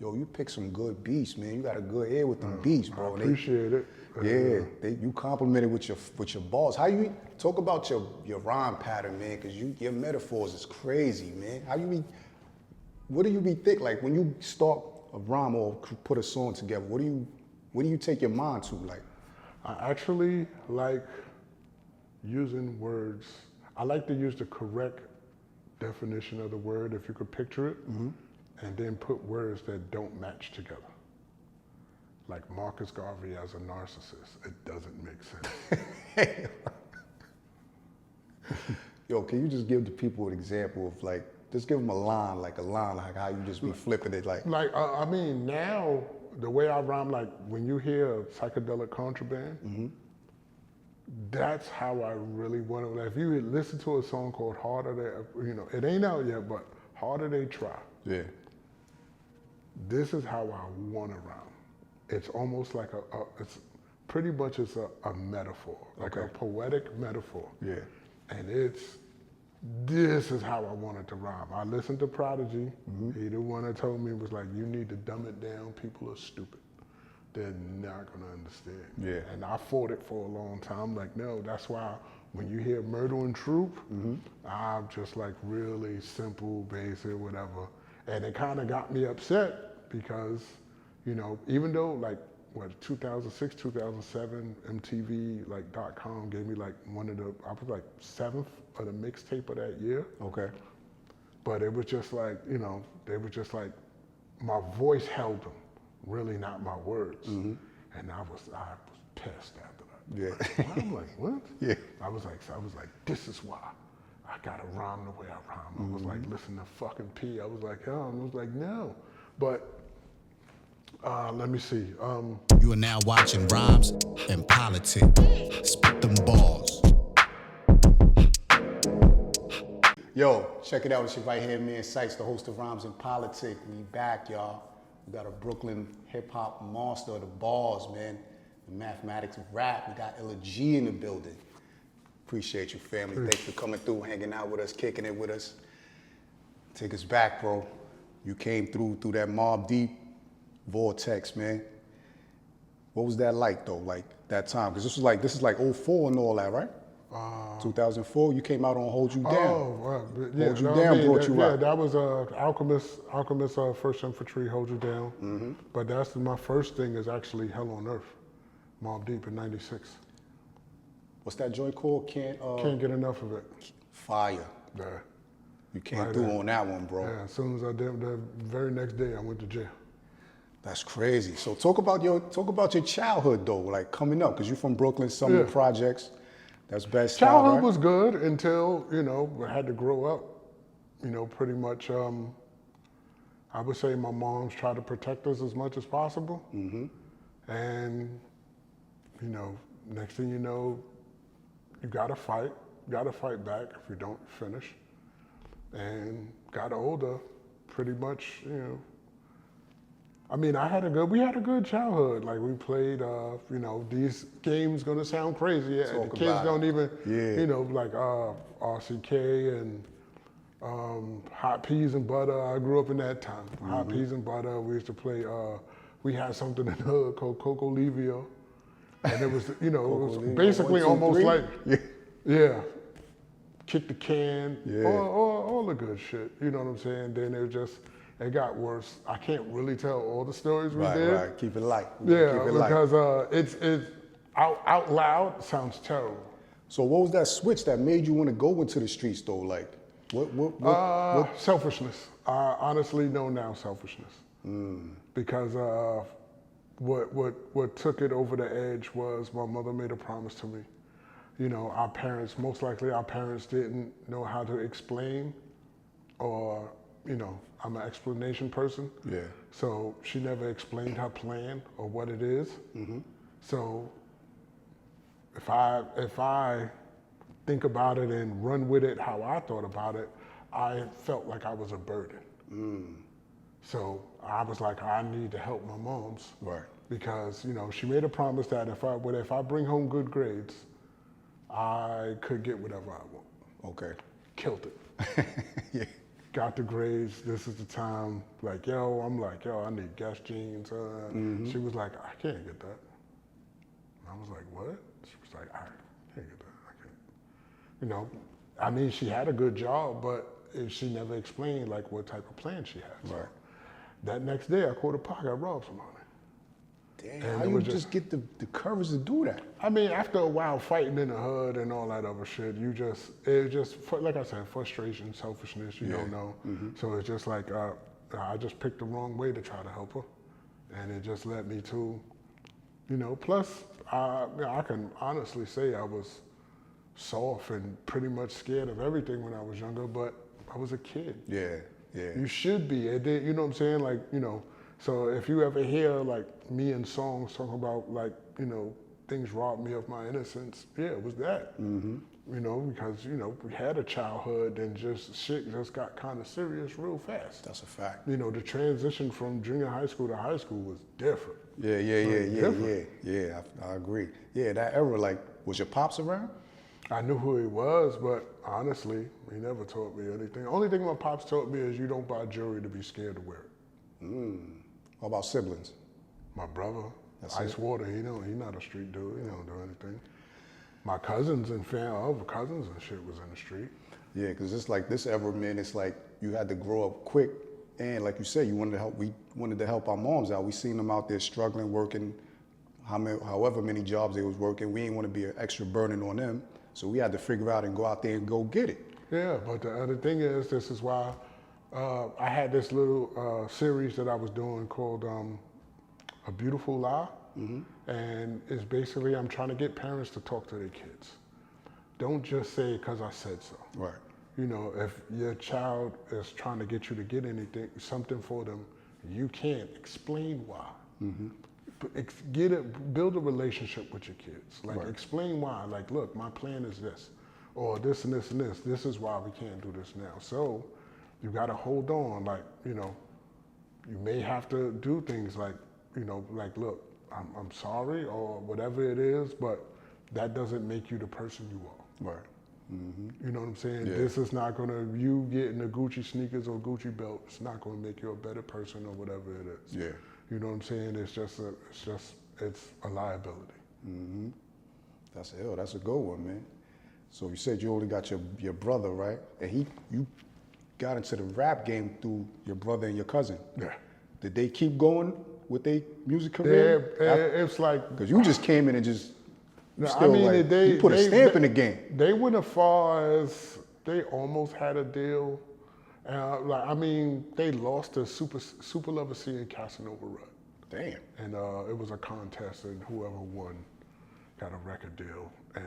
yo, you pick some good beats, man. You got a good ear with them beats, bro. I appreciate it. Yeah, you complimented with your bars. How you talk about your rhyme pattern, man? Cause your metaphors is crazy, man. What do you be think like when you start a rhyme or put a song together? What do you take your mind to, like? I actually like using words. I like to use the correct definition of the word, if you could picture it, and then put words that don't match together. Like Marcus Garvey as a narcissist, it doesn't make sense. Yo, can you just give the people an example of like, just give them a line like how you just be flipping it like. Like, I mean, now, the way I rhyme, like when you hear psychedelic contraband, that's how I really want to, like, if you listen to a song called Harder They, it ain't out yet, but Harder They Try. Yeah. This is how I want to rhyme. It's almost like it's pretty much it's a metaphor, like a poetic metaphor. Yeah. And this is how I wanted to rhyme. I listened to Prodigy. He the one that told me, was like, you need to dumb it down. People are stupid. They're not gonna understand. Yeah. And I fought it for a long time. Like, no, that's why when you hear Murder and Troop, I'm just like really simple, basic, whatever. And it kind of got me upset because, even though like, 2006, 2007, MTV, like .com gave me like I was like 7th of the mixtape of that year. Okay. But it was just like, they were just like, my voice held them, really not my words. And I was pissed after that. Yeah. I'm like, what? Yeah. I was like, this is why I gotta rhyme the way I rhyme. I was like, listen to fucking P. I was like, oh, I was like, no. But let me see. You are now watching Rhymes and Politic. Spit them balls. Yo, check it out. It's your right hand man, Cise, the host of Rhymes and Politic. We back, y'all. We got a Brooklyn hip hop monster of the bars, man. The mathematics of rap. We got Illa G in the building. Appreciate you, family. Thanks for coming through, hanging out with us, kicking it with us. Take us back, bro. You came through that Mobb Deep vortex, man. What was that like though, like that time? Because this is like 04 and all that, right? 2004, you came out on Hold You Down. Oh, yeah. Hold You Down brought you out. Yeah, that was Alchemist First Infantry, Hold You Down. But that's my first thing is actually Hell on Earth, Mobb Deep in '96. What's that joint called? Can't get enough of it. Fire. Yeah. You came through on that one, bro. Yeah, as soon as I did, the very next day I went to jail. That's crazy. So talk about your childhood though, like coming up, because you're from Brooklyn, Summer Projects. That's best. Childhood was good until, I had to grow up. Pretty much, I would say my mom's tried to protect us as much as possible. And, next thing you know, you gotta fight. You gotta fight back if you don't finish. And got older, pretty much, we had a good childhood. Like we played, these games gonna sound crazy. Yeah, the kids don't even, like RCK and Hot Peas and Butter. I grew up in that time. Hot Peas and Butter. We used to play. We had something in the hood called Coco Livio, and it was, it was basically 1, 2, almost 3. Like, kick the can, all the good shit. You know what I'm saying? Then it got worse. I can't really tell all the stories we did. Right, keep it light. Because it's out loud sounds terrible. So what was that switch that made you want to go into the streets though? Like, what? Selfishness. I honestly know now selfishness. Because what took it over the edge was my mother made a promise to me. Our parents didn't know how to explain or, I'm an explanation person. Yeah. So she never explained her plan or what it is. So if I think about it and run with it how I thought about it, I felt like I was a burden. So I was like, I need to help my moms. Right. Because, she made a promise that if I bring home good grades, I could get whatever I want. Okay. Killed it. got the grades, this is the time, like, yo, I'm like, yo, I need Guess jeans. She was like, I can't get that. And I was like, what? She was like, I can't get that, I can't. You know, I mean, she had a good job, but she never explained like what type of plan she had. So that next day I caught a pocket, I robbed somebody. Damn, And how it you was just get the courage to do that? I mean, after a while fighting in the hood and all that other shit, it's just, like I said, frustration, selfishness, you don't know. So it's just like, I just picked the wrong way to try to help her. And it just led me to, you know, plus I can honestly say I was soft and pretty much scared of everything when I was younger, but I was a kid. Yeah. You should be. You know what I'm saying? Like, you know, so if you ever hear like me in songs talking about like, you know, things robbed me of my innocence, yeah, it was that. You know, because, you know, we had a childhood and just shit just got kind of serious real fast. That's a fact. You know, the transition from junior high school to high school was different. Yeah, I agree. Yeah, that era, like, was your pops around? I knew who he was, but honestly, he never taught me anything. The only thing my pops taught me is you don't buy jewelry to be scared to wear it. How about siblings? My brother, That's Ice it? Water, he's not a street dude. He don't do anything. My cousins and other cousins and shit was in the street. Yeah, because it's like this era, man, it's like you had to grow up quick. And like you said, you wanted to help. We wanted to help our moms out. We seen them out there struggling, working however many jobs they was working. We didn't want to be an extra burden on them. So we had to figure out and go out there and go get it. Yeah, but the other thing is, this is why I had this little series that I was doing called A Beautiful Lie. And it's basically, I'm trying to get parents to talk to their kids. Don't just say, because I said so. Right. You know, if your child is trying to get you to get anything, something for them, you can't explain why. Build a relationship with your kids. Like, explain why. Like, look, my plan is this, or this and this and this. This is why we can't do this now. So you got to hold on. Like, you know, you may have to do things like, you know, like, look, I'm sorry or whatever it is, but that doesn't make you the person you are. Right. You know what I'm saying? Yeah. This is not gonna, you getting the Gucci sneakers or Gucci belt, it's not gonna make you a better person or whatever it is. Yeah. You know what I'm saying? It's a liability. That's a good one, man. So you said you only got your brother, right? And you got into the rap game through your brother and your cousin. Yeah. Did they keep going with their music career? It's like, Because you just came in and just, no, still, I mean, like, they you put a stamp in the game. They went as far as they almost had a deal. Like, I mean, they lost to Super Lover C and Casanova Rut. Damn. And it was a contest, and whoever won got a record deal. And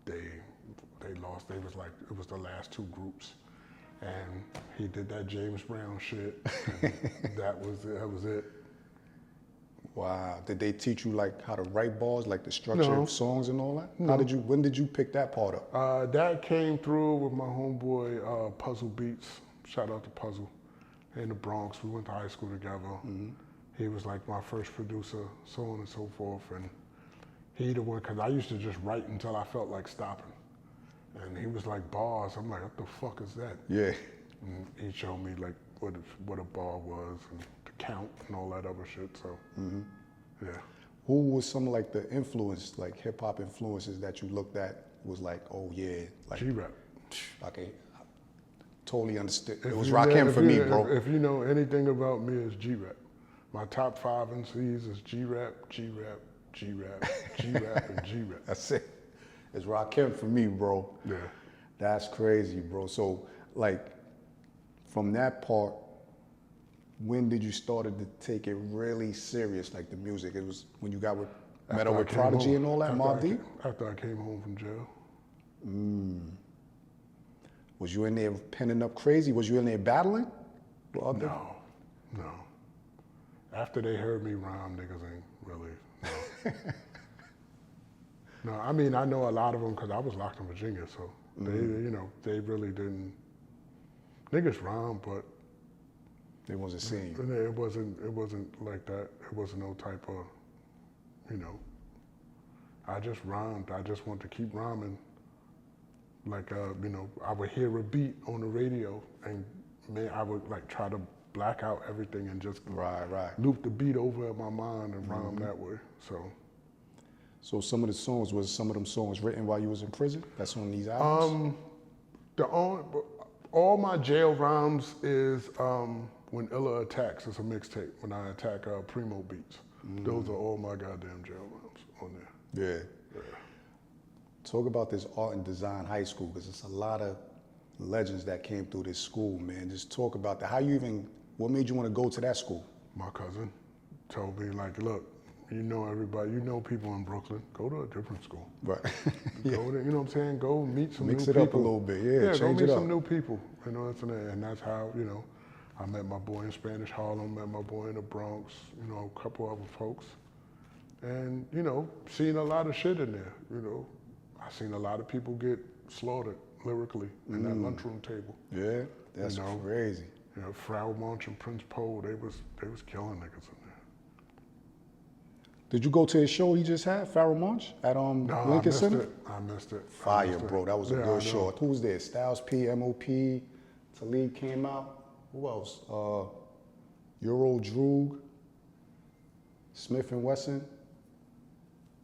they lost. They was like, it was the last two groups, and he did that James Brown shit. And that was it. Wow. Did they teach you like how to write bars, like the structure No. of songs and all that? No. When did you pick that part up? That came through with my homeboy Puzzle Beats. Shout out to Puzzle in the Bronx. We went to high school together. He was like my first producer, so on and so forth. And he the one, because I used to just write until I felt like stopping. And he was like, bars. I'm like, what the fuck is that? Yeah. And he showed me like what a bar was and the count and all that other shit. So, yeah. Who was some like the influence, like hip hop influences that you looked at was like, oh yeah, like G-Rap. Okay, I totally understood. It If was you Rakim know- for if me, you- bro. If you know anything about me, it's G-Rap. My top 5 MCs is G-Rap, G-Rap, G-Rap, G-Rap, and G-Rap. That's it. It's Rakim for me, bro. Yeah. That's crazy, bro. So like, from that part, when did you started to take it really serious, like the music? It was when you got with met up with Prodigy and all that, Mob D? After I came home from jail. Was you in there penning up crazy? Was you in there battling? No. After they heard me rhyme, niggas ain't really, no. No, I mean, I know a lot of them because I was locked in Virginia, so they, you know, they really didn't, niggas rhyme, but They wasn't seeing you. it wasn't like that. It wasn't no type of, you know, I just rhymed. I just wanted to keep rhyming. Like, you know, I would hear a beat on the radio and I would like try to black out everything and just Right. loop the beat over in my mind and rhyme that way. So some of the songs, was some of them songs written while you was in prison? That's on these albums? All my jail rhymes is when Illa Attacks. It's a mixtape when I attack Primo beats. Those are all my goddamn jail rhymes on there. Yeah. Talk about this art and design high school, because it's a lot of legends that came through this school, man. Just talk about that. What made you want to go to that school? My cousin told me, like, look, you know everybody, you know people in Brooklyn, go to a different school. Right. Go to, you know what I'm saying? Go meet some Mix new it people. up a little bit, yeah, go change meet it some up. new people, you know what I'm saying? And that's how, you know, I met my boy in Spanish Harlem, met my boy in the Bronx, you know, a couple other folks. And, you know, seen a lot of shit in there, you know. I seen a lot of people get slaughtered lyrically in that lunchroom table. Yeah, that's You know? crazy. You know, Frau Monch and Prince Poe, they was killing niggas in there. Did you go to his show he just had, Pharoah Monch, at No, Lincoln Center? I missed it. Fire, bro. That was a Yeah, I good know. show. Who was there? Styles P, MOP, Talib came out. Who else? Euro Droog, Smith and Wesson.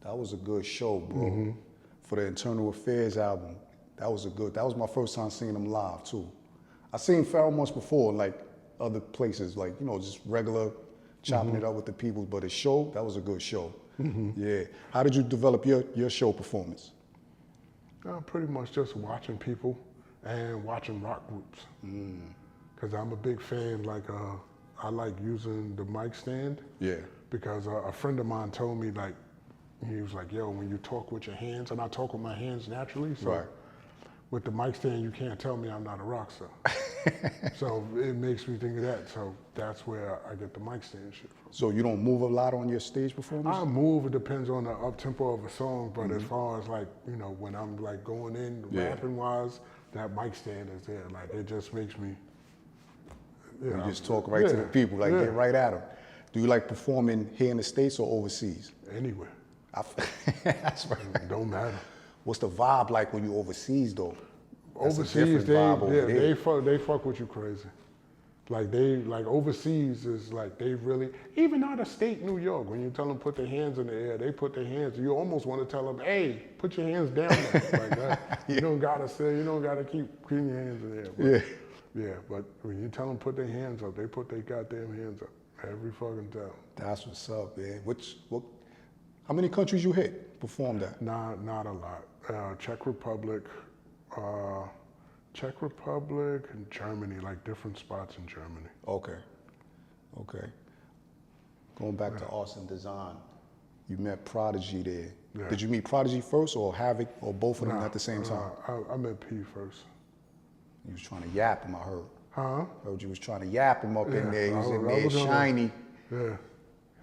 That was a good show, bro. For the Internal Affairs album. That was my first time seeing them live too. I seen Pharoah Monch before, like other places, like, you know, just regular chopping it up with the people, but a show, that was a good show. Yeah. How did you develop your show performance? Pretty much just watching people and watching rock groups. Because I'm a big fan, like, I like using the mic stand. Yeah. Because a friend of mine told me, like, he was like, yo, when you talk with your hands, and I talk with my hands naturally, so Right. with the mic stand, you can't tell me I'm not a rock star. So it makes me think of that. So that's where I get the mic stand shit from. So you don't move a lot on your stage performance? I move, it depends on the up-tempo of a song, but as far as like, you know, when I'm like going in, rapping wise, that mic stand is there. Like, it just makes me, You just talk right to the people, like get right at them. Do you like performing here in the States or overseas? Anywhere. That's right. It don't matter. What's the vibe like when you overseas though? That's a Overseas, different vibe over there. they fuck with you crazy. Like overseas is like they really, even out of state New York, when you tell them put their hands in the air, they put their hands, you almost want to tell them, hey, put your hands down there. Like that. You don't gotta keep your hands in the air. But, yeah, but when you tell them put their hands up, they put their goddamn hands up every fucking time. That's what's up, man. How many countries you hit, performed at? Not a lot. Czech Republic and Germany, like different spots in Germany. Okay. Going back to arts and design, you met Prodigy there. Yeah. Did you meet Prodigy first or Havoc or both of them at the same time? I met P first. You was trying to yap him, I heard. Huh? Heard you was trying to yap him up in there. He was in I there was on shiny. Yeah.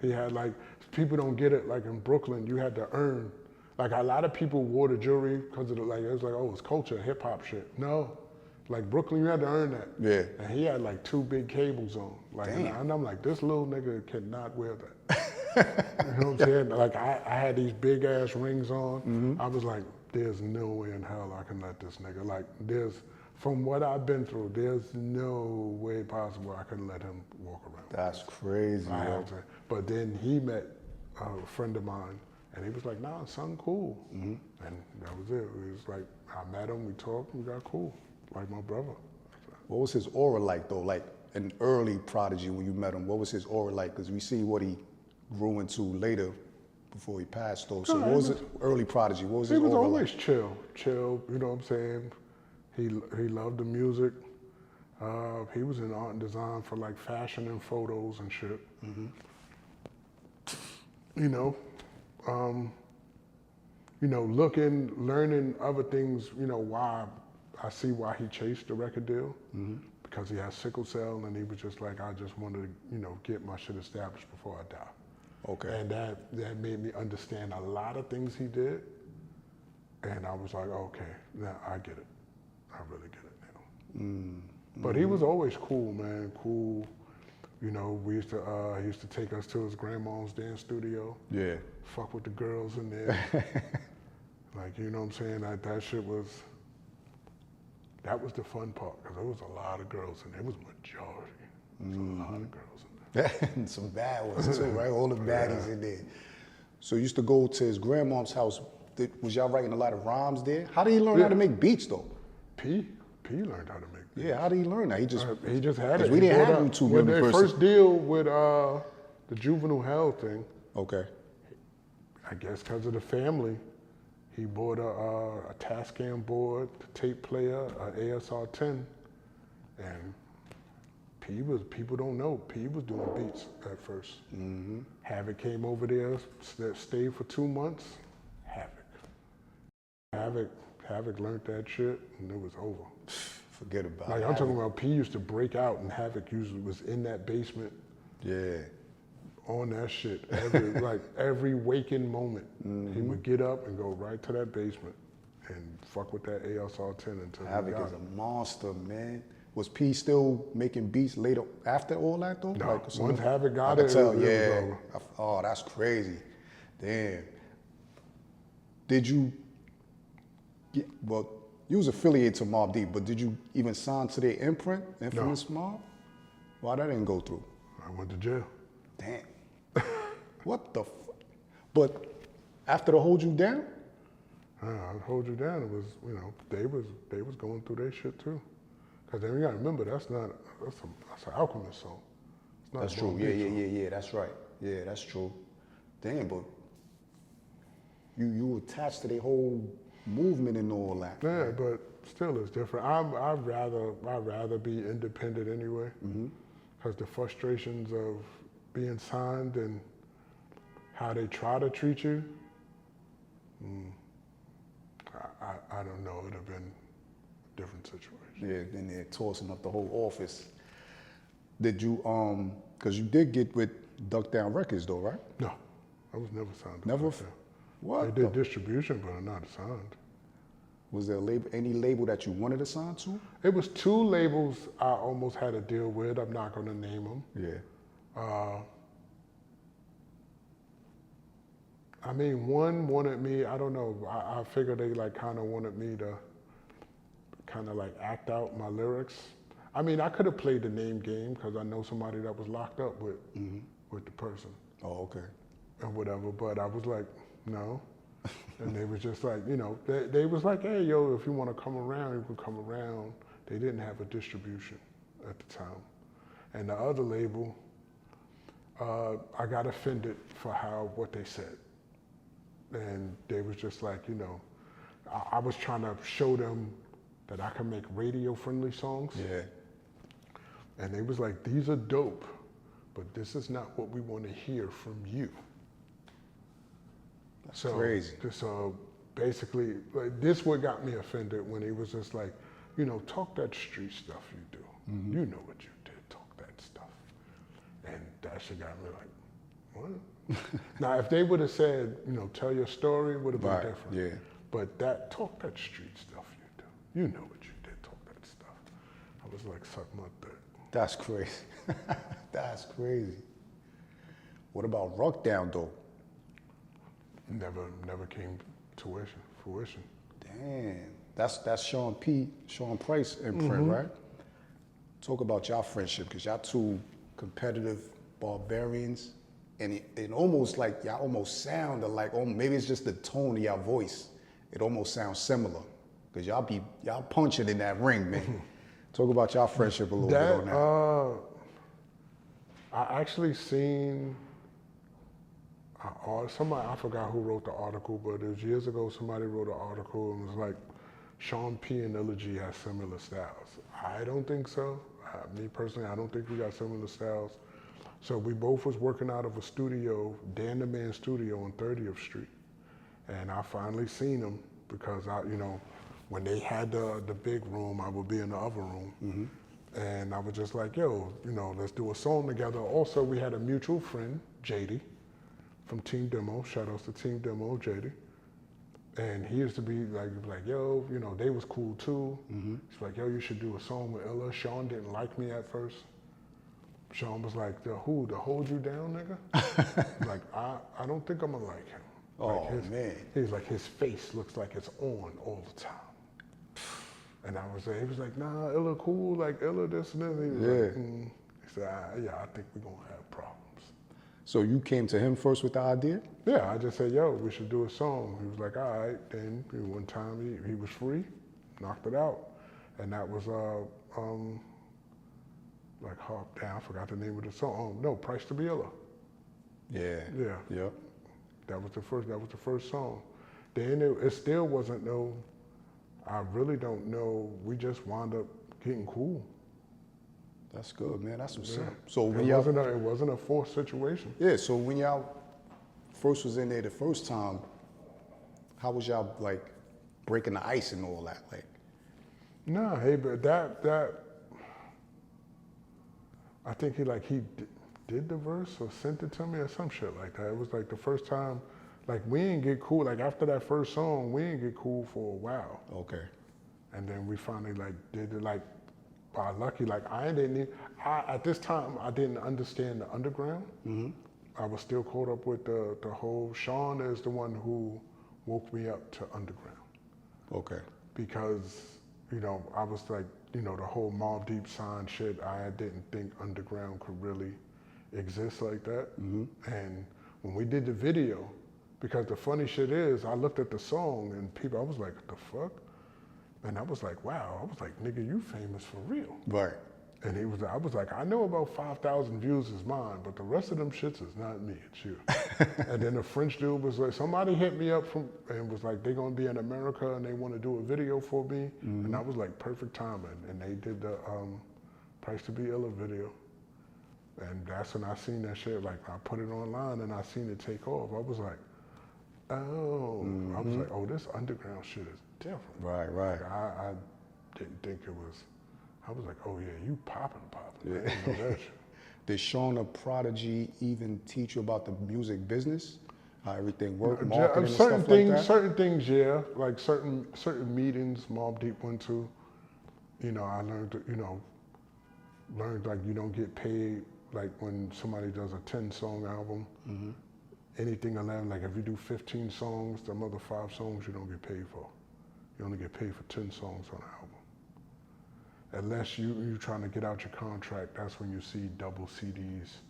He had like, people don't get it, like in Brooklyn, you had to earn. Like a lot of people wore the jewelry because of it was like, oh, it's culture, hip hop shit. No. Like Brooklyn, you had to earn that. Yeah. And he had like 2 big cables on. Like, and I'm like, this little nigga cannot wear that. You know what I'm saying? Like I had these big ass rings on. I was like, there's no way in hell I can let this nigga, like from what I've been through, there's no way possible I can let him walk around. That's crazy, yo. But then he met a friend of mine, and he was like, nah, son, cool. And that was it. It was like, I met him, we talked, we got cool, like my brother. What was his aura like though? Like an early Prodigy when you met him, what was his aura like? Because we see what he grew into later before he passed though. So what was it, early Prodigy? What was his aura like? He was always chill, you know what I'm saying? He loved the music. He was in art and design for like fashion and photos and shit. You know, looking, learning other things, you know, I see why he chased the record deal. Because he has sickle cell and he was just like, I just wanted to, you know, get my shit established before I die. Okay. And that made me understand a lot of things he did. And I was like, okay, now I get it. I really get it now. But he was always cool, man, cool. You know, he used to take us to his grandma's dance studio. Yeah. Fuck with the girls in there. Like, you know what I'm saying? That shit was, That was the fun part, because there was a lot of girls, and there was majority. There was a lot of girls in there. And some bad ones too, right? All the baddies in there. So you used to go to his grandmom's house. Was y'all writing a lot of rhymes there? How did he learn how to make beats though? P learned how to make beats. Yeah, how did he learn that? He just had it. We didn't have YouTube when in they person. first deal with the juvenile hell thing. Okay. I guess because of the family, he bought a Tascam board, a tape player, an ASR 10, and people don't know, P was doing beats at first. Mm-hmm. Havoc came over there, stayed for 2 months, Havoc learned that shit, and it was over. Forget about it. Like, I'm talking about P used to break out, and Havoc usually was in that basement. Yeah. On that shit, every waking moment. He would get up and go right to that basement and fuck with that ASR 10 until Havoc is a monster, man. Was P still making beats later after all that though? No, like, once Havoc got I it, could tell, it was yeah. over. Oh, that's crazy. Damn. Did you get, well, you was affiliated to Mobb Deep, but did you even sign to their imprint, Infamous Mob? Why that didn't go through? I went to jail. Damn. What the But after they hold you down? I'd hold you down. It was, they was going through their shit too. Cause then you gotta remember, that's an Alchemist song. It's not That's a true. Mobb Deep song. Yeah, that's right. Yeah, that's true. Damn, but you attached to the whole movement and all that. Yeah, right? but still it's different. I'd rather be independent anyway. Cause the frustrations of being signed and how they try to treat you, I don't know, it'd have been a different situation. Yeah, then they're tossing up the whole office. Did you, cause you did get with Duck Down Records though, right? No, I was never signed to Never? Duck Down. What? They did distribution, but I'm not signed. Was there any label that you wanted to sign to? It was 2 labels I almost had to deal with. I'm not gonna name them. Yeah. I mean, one wanted me, I don't know, I figured they like kind of wanted me to kind of like act out my lyrics. I mean, I could have played the name game because I know somebody that was locked up with the person. Oh, okay. And whatever, but I was like, no. And they was just like, they was like, hey, yo, if you want to come around, you can come around. They didn't have a distribution at the time. And the other label, I got offended for what they said. And they was just like, I was trying to show them that I can make radio-friendly songs. Yeah. And they was like, these are dope, but this is not what we want to hear from you. That's crazy. So basically, like, this what got me offended when he was just like, talk that street stuff you do. You know what you did, talk that stuff. And that shit got me like, what? Now, if they would have said, tell your story, would have been different. Yeah. But talk that street stuff you do. You know what you did, talk that stuff. I was like, suck my dick. That's crazy. That's crazy. What about Rock Down though? Never came to fruition. Damn. That's Sean Price imprint, right? Talk about y'all friendship, because y'all 2 competitive barbarians. And it almost like y'all almost sound alike. Maybe it's just the tone of y'all voice. It almost sounds similar. Because y'all punching in that ring, man. Talk about y'all friendship a little bit on that. I actually seen somebody, I forgot who wrote the article, but it was years ago, somebody wrote an article and was like, Sean P and Illa G have similar styles. I don't think so. Me personally, I don't think we got similar styles. So we both was working out of a studio, Dan the Man studio on 30th Street. And I finally seen him because when they had the big room, I would be in the other room. And I was just like, yo, let's do a song together. Also, we had a mutual friend, JD, from Team Demo. Shout outs to Team Demo, JD. And he used to be like, yo, they was cool too. He's like, yo, you should do a song with Illa. Sean didn't like me at first. Sean was like, to hold you down, nigga? Like, I don't think I'm gonna like him. Oh, man. He's like, his face looks like it's on all the time. And he was like, nah, Illa cool, like Illa this and this. He was like, He said, yeah, I think we're gonna have problems. So you came to him first with the idea? Yeah, I just said, yo, we should do a song. He was like, all right. Then one time he was free, knocked it out. And that was like Harp Down, I forgot the name of the song. Oh, no, Price to Be Illa. Yeah. Yeah. Yep. That was the first song. Then it still wasn't I really don't know. We just wound up getting cool. That's good, man. That's what's Yeah. up. So when It wasn't a forced situation. Yeah, so when y'all first was in there the first time, how was y'all like breaking the ice and all that? Like, Nah, hey, but that I think he did the verse or sent it to me or some shit like that. It was like the first time, like we didn't get cool. Like after that first song, we didn't get cool for a while. okay. And then we finally like did it like by lucky. Like at this time I didn't understand the underground. Mm-hmm. I was still caught up with the whole. Sean is the one who woke me up to underground. Okay. Because I was like, the whole Mobb Deep sign shit, I didn't think underground could really exist like that. Mm-hmm. And when we did the video, because the funny shit is, I looked at the song and I was like, what the fuck? And I was like, wow, I was like, nigga, you famous for real. Right. And I was like, I know about 5,000 views is mine, but the rest of them shits is not me, it's you. And then the French dude was like, somebody hit me up and was like, they're gonna be in America and they wanna do a video for me. Mm-hmm. And I was like, perfect timing. And they did the Price to Be Illa video. And that's when I seen that shit, like I put it online and I seen it take off. I was like, oh, I was like, oh, this underground shit is different. Right. Like, I didn't think it was. I was like, oh yeah, you popping. Yeah. I didn't know that shit. Did Sean or Prodigy even teach you about the music business? How everything worked, marketing and stuff like that? Certain things, yeah. Like certain meetings Mobb Deep went to, I learned, learned like you don't get paid like when somebody does a 10-song album. Mm-hmm. Anything 11, like if you do 15 songs, the other 5 songs you don't get paid for. You only get paid for 10 songs on an album. Unless you're trying to get out your contract, that's when you see double CDs.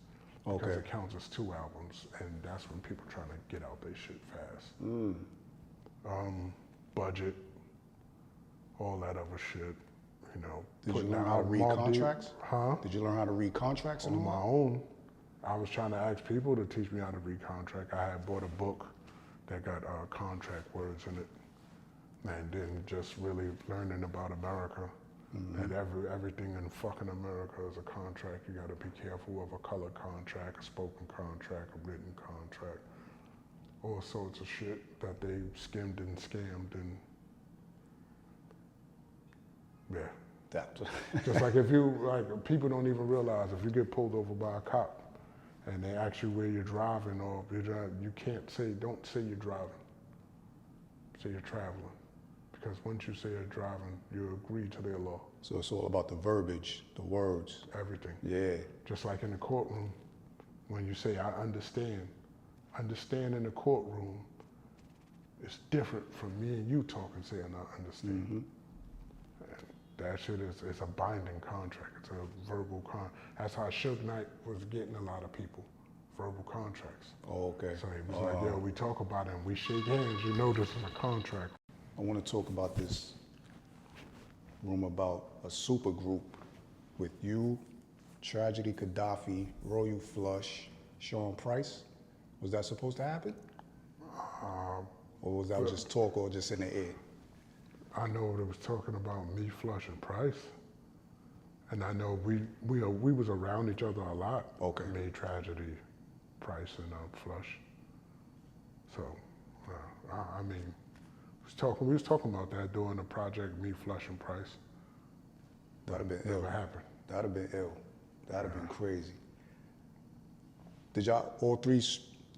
Because it counts as 2 albums, and that's when people trying to get out their shit fast. Budget, all that other shit, Did you learn how to read contracts? Huh? Did you learn how to read contracts? On my own. I was trying to ask people to teach me how to read contract. I had bought a book that got contract words in it, and then just really learning about America. Mm-hmm. And everything in fucking America is a contract. You got to be careful of a color contract, a spoken contract, a written contract, all sorts of shit that they skimmed and scammed and yeah. Just like people don't even realize if you get pulled over by a cop and they ask you where you're driving or you don't say you're driving. Say you're traveling. Because once you say you're driving, you agree to their law. So it's all about the verbiage, the words. Everything. Yeah. Just like in the courtroom, when you say, I understand. Understand in the courtroom is different from me and you talking, saying I understand. Mm-hmm. And that shit is a binding contract. It's a verbal contract. That's how Suge Knight was getting a lot of people, verbal contracts. Oh, okay. So he was like, yo, we talk about it and we shake hands. You know this is a contract. I want to talk about this rumor about a super group with you, Tragedy Gaddafi, Royal Flush, Sean Price. Was that supposed to happen? Or was that just talk or just in the air? I know it was talking about me, Flush, and Price. And I know we was around each other a lot. Okay. Me, Tragedy, Price, and Flush. So, I mean, we was talking about that doing a project, me, Flush, and Price. That'd have been ill. Never happened. That'd have been ill. That'd have been crazy. Did y'all all 3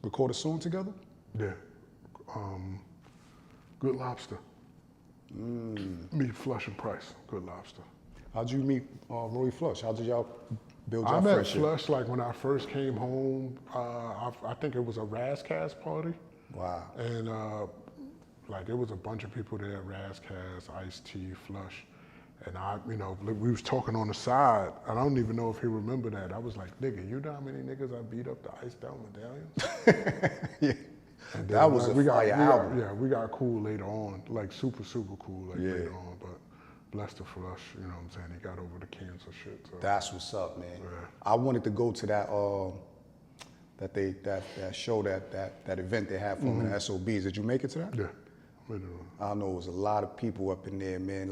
record a song together? Yeah. Good Lobster. Me, Flush, and Price. Good Lobster. How'd you meet Roy Flush? How did y'all build your friendship? I met friendship? Flush like when I first came home. I think it was a Razzcast party. Wow. And like it was a bunch of people there, Razzcast, Ice-T, Flush. And we was talking on the side. I don't even know if he remembered that. I was like, nigga, you know how many niggas I beat up the iced out medallions? Yeah. And That was a fire album. Yeah, we got cool later on, like super, super cool later on. But blessed the flush, you know what I'm saying? He got over the cancer shit. So. That's what's up, man. Yeah. I wanted to go to that that show, that event they had for him in the SOBs. Did you make it to that? Yeah. I know it was a lot of people up in there, man.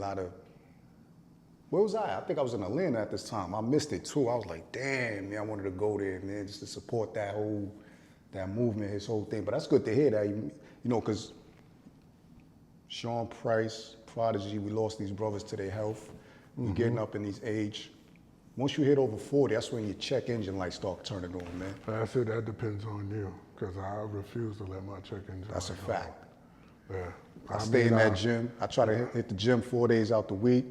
Where was I? I think I was in Atlanta at this time. I missed it too. I was like, damn, man, I wanted to go there, man, just to support that movement, his whole thing. But that's good to hear that, you know, because Sean Price, Prodigy, we lost these brothers to their health. We're getting up in these age. Once you hit over 40, that's when your check engine lights start turning on, man. I said that depends on you, because I refuse to let my check engine That's a light fact. on. Yeah. I stay in that gym. I try to hit the gym 4 days out the week.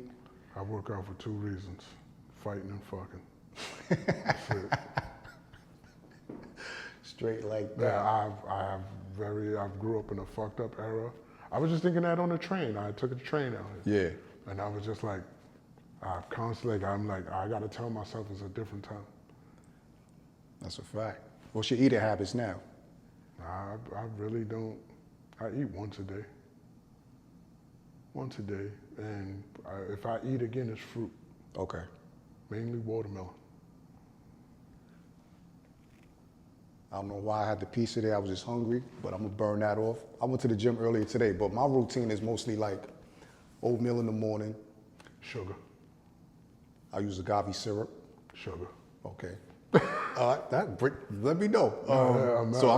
I work out for 2 reasons, fighting and fucking. That's it. Straight like that. Yeah, I grew up in a fucked up era. I was just thinking that on the train. I took a train out here. Yeah. And I was just like, I'm like, I gotta tell myself it's a different time. That's a fact. What's your eating habits now? I really don't, I eat once a day. Once a day. And if I eat again, it's fruit. Okay. Mainly watermelon. I don't know why I had the piece today. I was just hungry, but I'm gonna burn that off. I went to the gym earlier today, but my routine is mostly like oatmeal in the morning. Sugar. I use agave syrup. Sugar. Okay. Let me know. So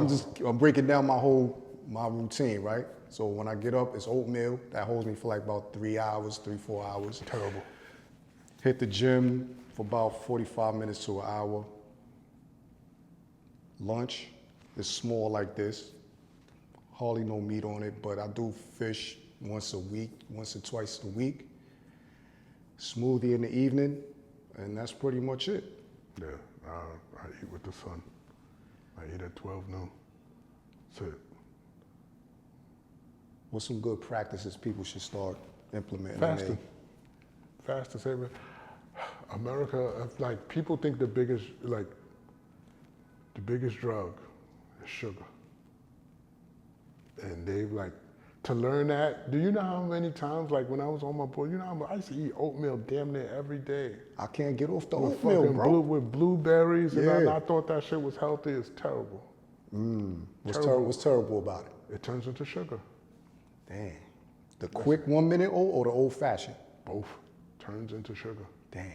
I'm breaking down my routine, right? So when I get up, it's oatmeal. That holds me for like about 3 hours, 4 hours. Terrible. Hit the gym for about 45 minutes to an hour. Lunch is small like this. Hardly no meat on it, but I do fish once or twice a week. Smoothie in the evening, and that's pretty much it. Yeah, I eat with the sun. I eat at 12 noon. That's it. What's some good practices people should start implementing? Fasting. Fast to everything. America, like people think the biggest drug is sugar. And they've like, to learn that, do you know how many times, like when I was on my board, you know I used to eat oatmeal damn near every day. I can't get off the With oatmeal, fucking bro. with blueberries, Yeah. and I thought that shit was healthy. It's terrible. What's terrible about it? It turns into sugar. Damn. The quick 1 minute oat or the old fashioned? Both turns into sugar. Damn.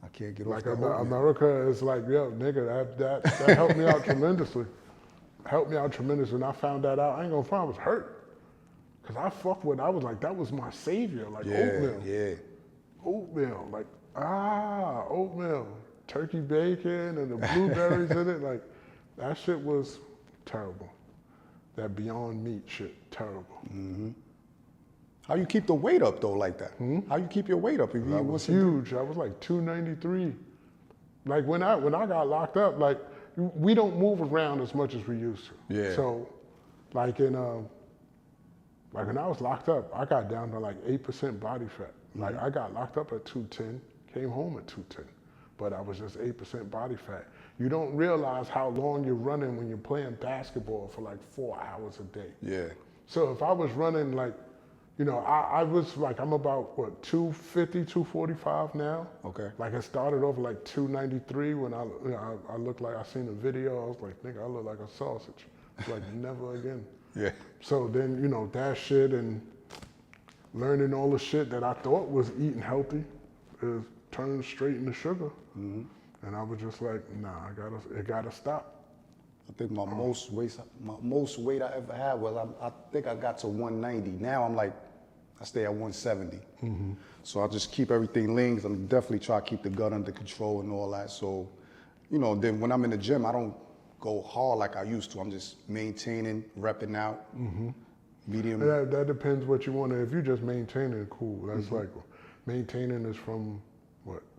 I can't get off Like the oatmeal. America is like, yo, nigga, that helped me out tremendously. Helped me out tremendously. When I found that out, I ain't gonna front, I was hurt. Cause I was like, that was my savior, like oatmeal. Yeah. Oatmeal, like, oatmeal. Turkey bacon and the blueberries in it, like, that shit was terrible. That Beyond Meat shit, terrible. Mm-hmm. How you keep the weight up though like that? How you keep your weight up? If you I was huge. I was like 293. Like when I got locked up, like we don't move around as much as we used to. Yeah. So, like when I was locked up, I got down to like 8% body fat. Like I got locked up at 210, came home at 210, but I was just 8% body fat. You don't realize how long you're running when you're playing basketball for like 4 hours a day. Yeah. So if I was running like, you know, I was like, I'm about, 250, 245 now. Okay. Like I started off like 293 when I looked like, I seen a video, I was like, nigga, I look like a sausage. It's like, never again. Yeah. So then, you know, that shit and learning all the shit that I thought was eating healthy is turning straight into sugar. Mm-hmm. And I was just like, nah, it gotta stop. I think my most weight I ever had was I think I got to 190. Now I'm like, I stay at 170. Mm-hmm. So I just keep everything lean. I'm definitely try to keep the gut under control and all that. So, you know, then when I'm in the gym, I don't go hard like I used to. I'm just maintaining, repping out, medium. That depends what you want to. If you just maintaining, cool. That's like maintaining is from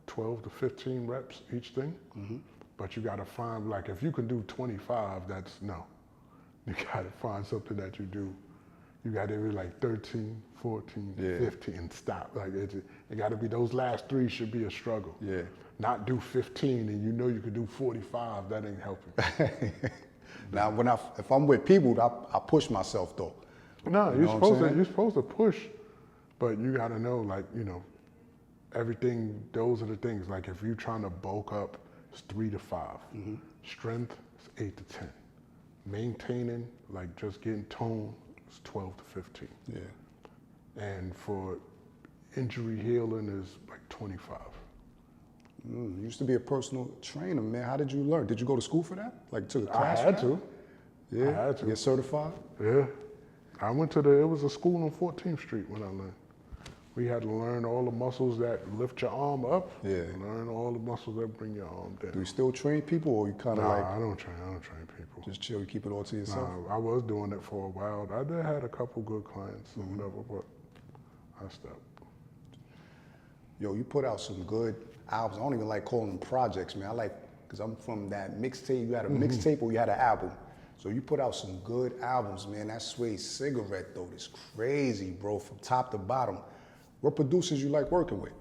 12 to 15 reps each thing. Mm-hmm. But you got to find, like, if you can do 25, that's no. You got to find something that you do You got to be like 13, 14, Yeah. 15, and stop. Like it got to be those last three should be a struggle. Yeah. Not do 15 and you know you could do 45. That ain't helping. Now, if I'm with people, I push myself though. No, You know what I'm saying? you're supposed to push, but you got to know, like, you know, everything. Those are the things. Like if you're trying to bulk up, it's 3 to 5. Strength is 8 to 10. Maintaining, like just getting tone, is 12 to 15. Yeah. And for injury healing is like 25. You used to be a personal trainer, man. How did you learn? Did you go to school for that? Like took a class? I had for that? to. Yeah. I had to. Get certified? Yeah. I went to it was a school on 14th Street when I learned. We had to learn all the muscles that lift your arm up. Yeah. Learn all the muscles that bring your arm down. Do you still train people, or you kind of Nah, like I don't train people. just chill? You keep it all to yourself? Nah, I was doing it for a while. I did had a couple good clients or whatever, but I stopped. Yo, you put out some good albums. I don't even like calling them projects, man. I like, because I'm from that mixtape. You had a mixtape or you had an album. So you put out some good albums, man. That Suede Cigarette, though, is crazy, bro, from top to bottom. What producers you like working with?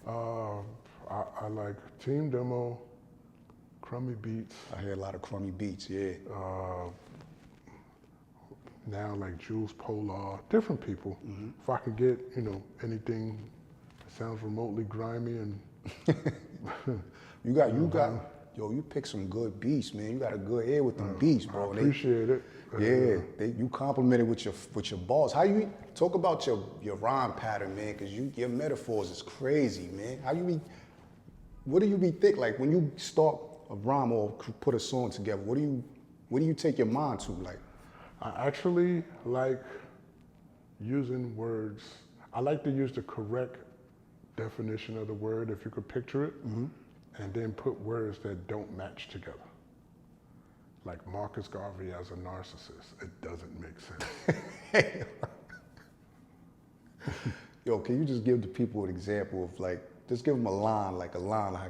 I like Team Demo, Crummy Beats. I hear a lot of crummy beats, yeah. Now like Jules Polar, different people. If I can get, you know, anything that sounds remotely grimy and You got, yo, you pick some good beats, man. You got a good ear with them beats, bro. I appreciate it. Yeah, you complimented with your bars. How you talk about your rhyme pattern, man? Because your metaphors is crazy, man. What do you be think like when you start a rhyme or put a song together? What do you take your mind to, like? I actually like using words. I like to use the correct definition of the word, if you could picture it, and then put words that don't match together. Like Marcus Garvey as a narcissist, it doesn't make sense. Yo, can you just give the people an example of like, just give them a line like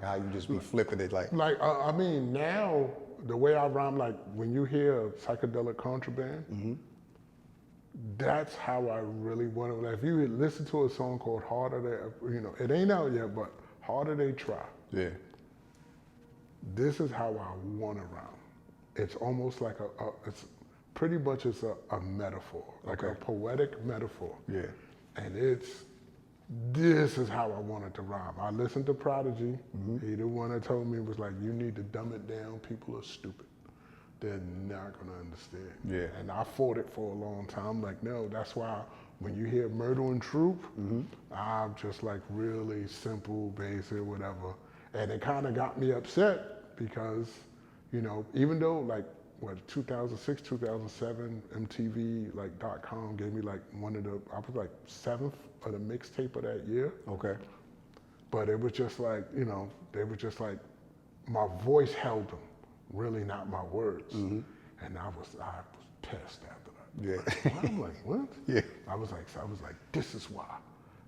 how you just be flipping it like. Like, I mean, now the way I rhyme, like when you hear Psychedelic Contraband, that's how I really want to. Like, if you listen to a song called Harder They, you know, it ain't out yet, but Harder They Try. Yeah. This is how I want to rhyme. It's almost like it's pretty much it's a metaphor, like a poetic metaphor. Yeah. And this is how I wanted to rhyme. I listened to Prodigy. He the one that told me, was like, you need to dumb it down. People are stupid. They're not gonna understand. Yeah. And I fought it for a long time. Like, no, that's why when you hear Murder and Troop, I'm just like really simple, basic, whatever. And it kind of got me upset because, you know, even though like, 2006, 2007, MTV, like .com gave me like I was like 7th of the mixtape of that year. Okay. But it was just like, you know, they were just like, my voice held them, really not my words. And I was pissed after that. Yeah. Like, I'm like, what? Yeah. I was like, this is why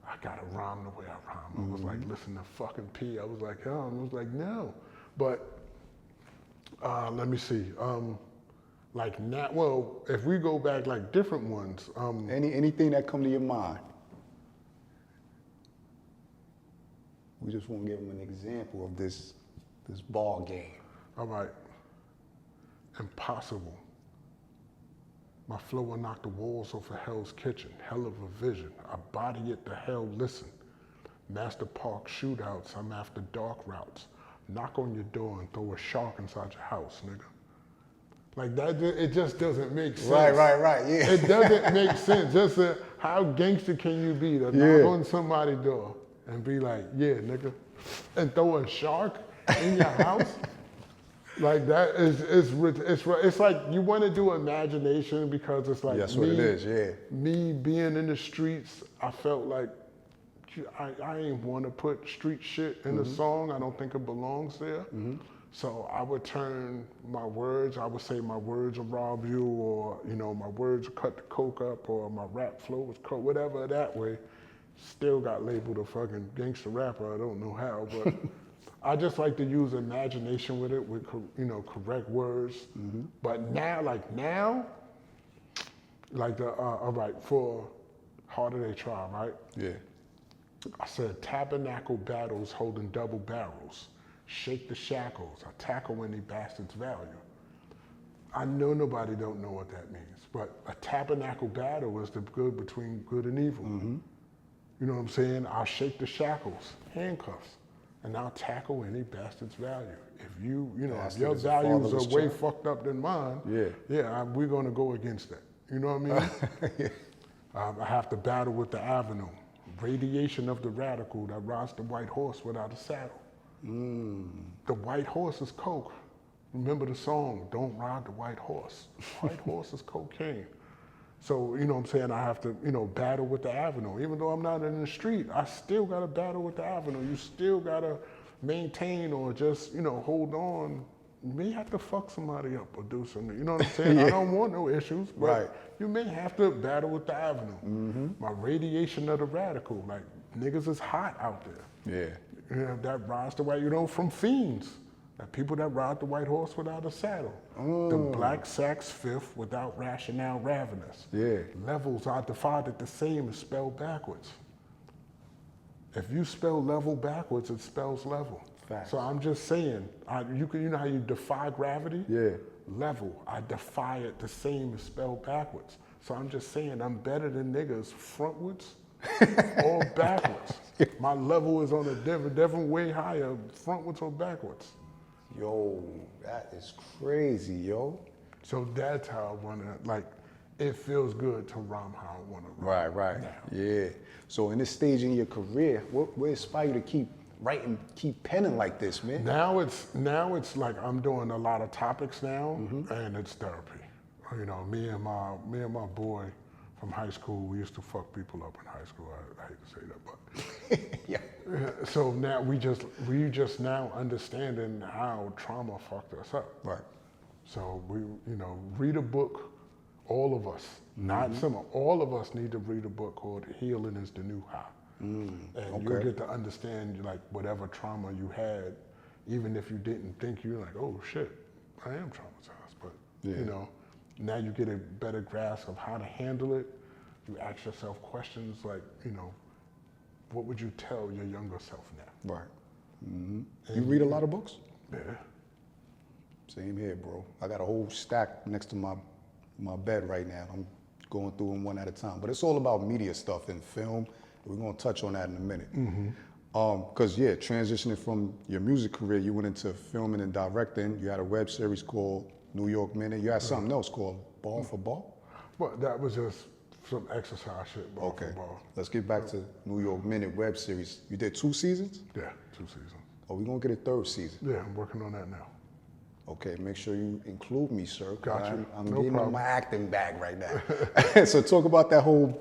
I gotta rhyme the way I rhyme. I was like, listen to fucking P. I was like, oh, and I was like, no. But let me see. Like now, well, if we go back like different ones. Anything that come to your mind. We just want to give them an example of this ball game. All right. Impossible. My flow will knock the walls off of Hell's Kitchen. Hell of a vision. I body it to hell, listen. Master Park shootouts. I'm after dark routes. Knock on your door and throw a shark inside your house, nigga. Like that, it just doesn't make sense. Right, yeah. It doesn't make sense. Just how gangster can you be to knock on somebody's door and be like, yeah, nigga, and throw a shark in your house? Like that it's like you want to do imagination because it's like that's what it is, yeah. Me being in the streets, I felt like I ain't want to put street shit in a song. I don't think it belongs there. So I would turn my words, I would say my words will rob you, or, you know, my words will cut the coke up, or my rap flow was coke, whatever that way. Still got labeled a fucking gangster rapper, I don't know how, but I just like to use imagination with it, with, you know, correct words. But now, Like all right, for Harder They Try, right? Yeah. I said tabernacle battles holding double barrels. Shake the shackles, I tackle any bastard's value. I know nobody don't know what that means, but a tabernacle battle is the good between good and evil. You know what I'm saying? I'll shake the shackles, handcuffs, and I'll tackle any bastard's value. If you know, if Bastard your is a values are fatherless way child. fucked up than mine, we're gonna go against that. You know what I mean? I have to battle with the avenue. Radiation of the radical that rides the white horse without a saddle. The white horse is coke. Remember the song, don't ride the white horse. White horse is cocaine. So, you know what I'm saying, I have to, you know, battle with the avenue. Even though I'm not in the street, I still got to battle with the avenue. You still got to maintain or just, you know, hold on. You may have to fuck somebody up or do something. You know what I'm saying? I don't want no issues, but you may have to battle with the avenue. My radiation of the radical, like niggas is hot out there. Yeah. You know, that rides the white, you know, from fiends. That people that ride the white horse without a saddle. The black sax fifth without rationale ravenous. Yeah. Levels are divided the same as spelled backwards. If you spell level backwards, it spells level. Facts. So I'm just saying, you know how you defy gravity? Yeah. Level, I defy it the same as spelled backwards. So I'm just saying I'm better than niggas frontwards or backwards. My level is on a different way higher, frontwards or backwards. Yo, that is crazy, yo. So that's how I wanna, like, it feels good to rhyme how I wanna rhyme. Right. now. Yeah. So in this stage in your career, what inspired you to keep writing, keep penning like this, man? Now it's like I'm doing a lot of topics now, and it's therapy. You know, me and my boy from high school, we used to fuck people up in high school. I hate to say that, but Yeah. so now we just now understanding how trauma fucked us up. Right. So we, you know, read a book. All of us, not some, all of us need to read a book called "Healing Is the New High," and you get to understand like whatever trauma you had, even if you didn't think you're like, oh shit, I am traumatized, but you know. Now you get a better grasp of how to handle it. You ask yourself questions like, you know, what would you tell your younger self now? Right. You read a lot of books? Yeah. Same here, bro. I got a whole stack next to my bed right now. I'm going through them one at a time. But it's all about media stuff and film. We're gonna touch on that in a minute. Because transitioning from your music career, you went into filming and directing. You had a web series called New York Minute. You had something else called Ball for Ball? Well, that was just some exercise shit, ball for ball. Let's get back to New York Minute web series. You did 2 seasons? Yeah, 2 seasons. Oh, we're gonna get a 3rd season. Yeah, I'm working on that now. Okay, make sure you include me, sir. 'Cause Got you. I'm No getting problem. on my acting bag right now. So talk about that whole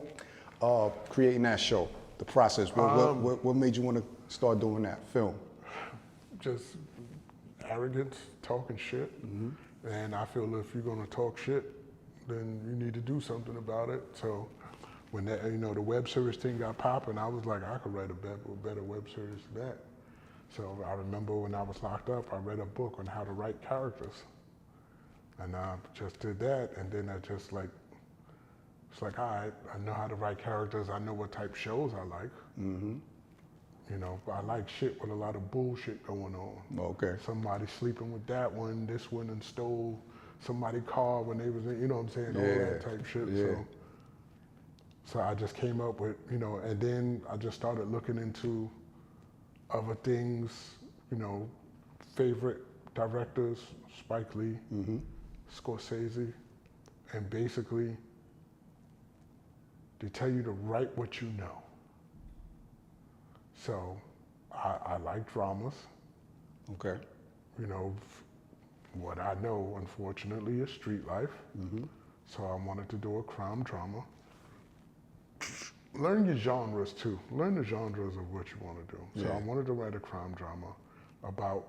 creating that show, the process. What made you want to start doing that film? Just arrogance, talking shit. And I feel if you're gonna talk shit, then you need to do something about it. So when that, you know, the web series thing got popping, I was like, I could write a better web series than that. So I remember when I was locked up, I read a book on how to write characters. And I just did that, and then I just like, it's like, all right, I know how to write characters, I know what type of shows I like. You know, I like shit with a lot of bullshit going on. Okay. Somebody sleeping with that one, this one, and stole somebody's car when they was in, you know what I'm saying, all that type shit. So I just came up with, you know, and then I just started looking into other things, you know, favorite directors, Spike Lee, Scorsese, and basically they tell you to write what you know. So I like dramas. Okay. You know, what I know, unfortunately, is street life. So I wanted to do a crime drama. Learn your genres too. Learn the genres of what you want to do. So I wanted to write a crime drama about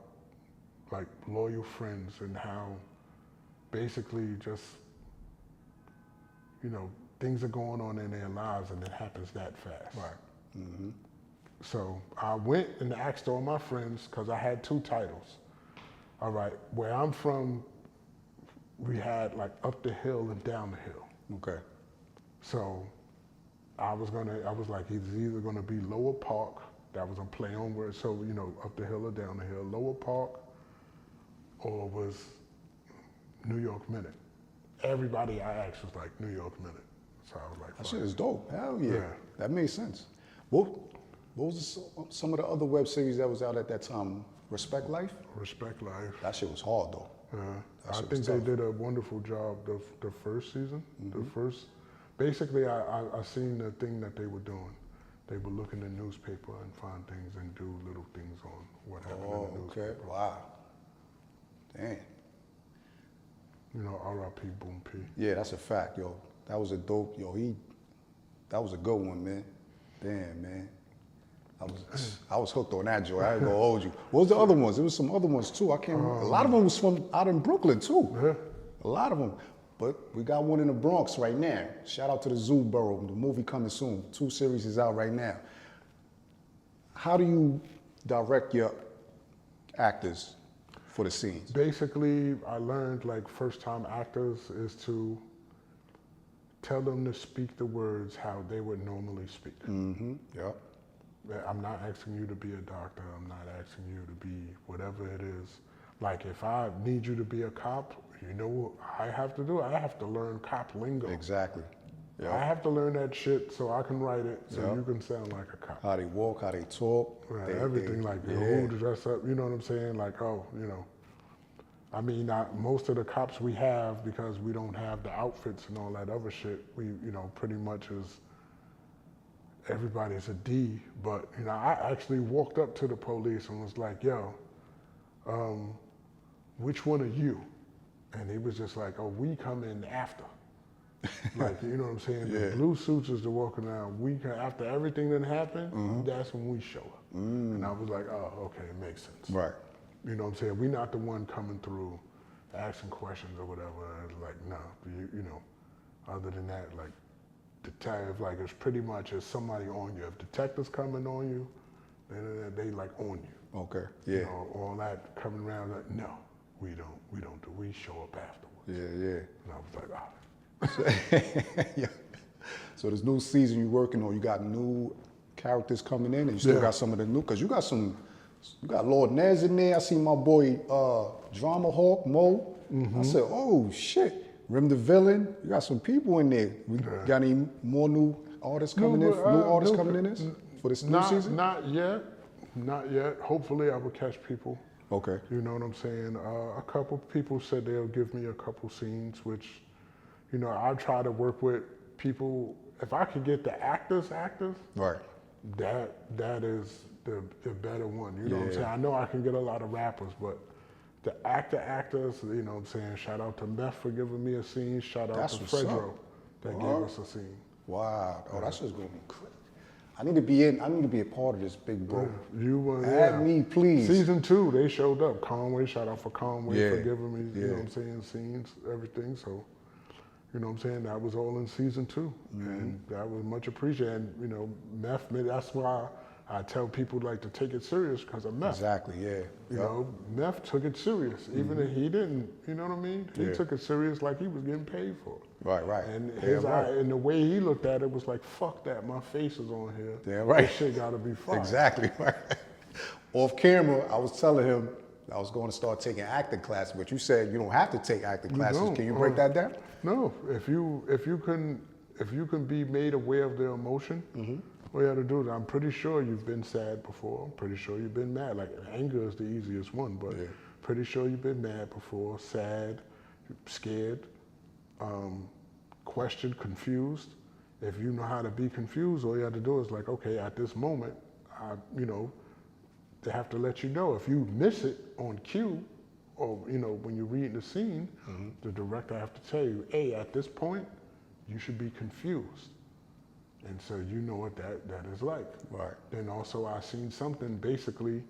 like loyal friends and how basically just, you know, things are going on in their lives and it happens that fast. Right. So I went and asked all my friends, because I had 2 titles. All right, where I'm from, we had like up the hill and down the hill. Okay. So I was like, he's either gonna be Lower Park, that was a play on word, so, you know, up the hill or down the hill, Lower Park, or was New York Minute. Everybody I asked was like New York Minute. So I was like, That shit is dope. Hell yeah. Yeah. That makes sense. What was some of the other web series that was out at that time? Respect Life? Respect Life. That shit was hard though. I think they did a wonderful job the first season. Basically, I seen the thing that they were doing. They would look in the newspaper and find things and do little things on what happened in the newspaper. Okay. Wow. Damn. You know, R.I.P. Boom P. Yeah, that's a fact, yo. That was a dope, that was a good one, man. Damn, man. I was hooked on that joint. I ain't gonna hold you. What was the other ones? There was some other ones too. I can't remember. A lot of them was from out in Brooklyn too. Yeah. A lot of them. But we got one in the Bronx right now. Shout out to the Zoo Borough. The movie coming soon. 2 series is out right now. How do you direct your actors for the scenes? Basically, I learned like first-time actors is to tell them to speak the words how they would normally speak. Mm-hmm. Yeah. I'm not asking you to be a doctor. I'm not asking you to be whatever it is. Like if I need you to be a cop, you know what I have to do? I have to learn cop lingo. Exactly. Yeah. I have to learn that shit so I can write it so you can sound like a cop. How they walk, how they talk. Right, everything like who to dress up, you know what I'm saying? Like, oh, you know. I mean, most of the cops we have, because we don't have the outfits and all that other shit, we, you know, pretty much is, everybody's a D. But, you know, I actually walked up to the police and was like, yo, which one are you? And he was just like, oh, we come in after. Like, you know what I'm saying? The blue suits is the walking around. After everything that happened, that's when we show up. And I was like, oh, okay, it makes sense. Right. You know what I'm saying? We're not the one coming through asking questions or whatever. And it's like, no, you know, other than that, like, detective, like, it's pretty much as somebody on you. If detectives coming on you, then they like on you. Okay. Yeah. You know, all that coming around, like, no, we don't do. We show up afterwards. Yeah. And I was like, ah. Yeah. So this new season you're working on, you got new characters coming in, and you still got some of the new, because you got Lord Nez in there. I see my boy Drama Hawk, Mo. I said, oh shit, Rim the Villain. You got some people in there. We got any more new artists coming in? New artists coming in this for this new season? Not yet. Hopefully I will catch people. Okay. You know what I'm saying? A couple people said they'll give me a couple scenes, which, you know, I'll try to work with people. If I could get the actors, Right. that is the better one. You know what I'm saying? I know I can get a lot of rappers, but the actors, you know what I'm saying? Shout out to Meth for giving me a scene. Shout out to Frazier that gave us a scene. Wow. Oh, that's just gonna be crazy. I need to be a part of this, big bro. Add me, please. Season 2, they showed up. Conway, shout out for Conway for giving me, you know what I'm saying, scenes, everything. So, you know what I'm saying? That was all in season 2. And that was much appreciated. And, you know, Meth, that's why I tell people like to take it serious, because of Meth. Exactly, yeah. You know, Meth took it serious. Even if he didn't, you know what I mean? He took it serious like he was getting paid for it. Right. And his eye, and the way he looked at it was like, fuck that, my face is on here. Yeah, right. This shit gotta be fine. Exactly, right. Off camera, I was telling him I was going to start taking acting classes, but you said you don't have to take acting classes. Can you break that down? No, if you can be made aware of their emotion, all you have to do is, I'm pretty sure you've been sad before. I'm pretty sure you've been mad. Like, anger is the easiest one, but pretty sure you've been mad before, sad, scared, questioned, confused. If you know how to be confused, all you have to do is like, okay, at this moment, you know, they have to let you know. If you miss it on cue, or, you know, when you're reading the scene, the director have to tell you, hey, at this point, you should be confused. And so you know what that is like. Right. Then also I seen something, basically,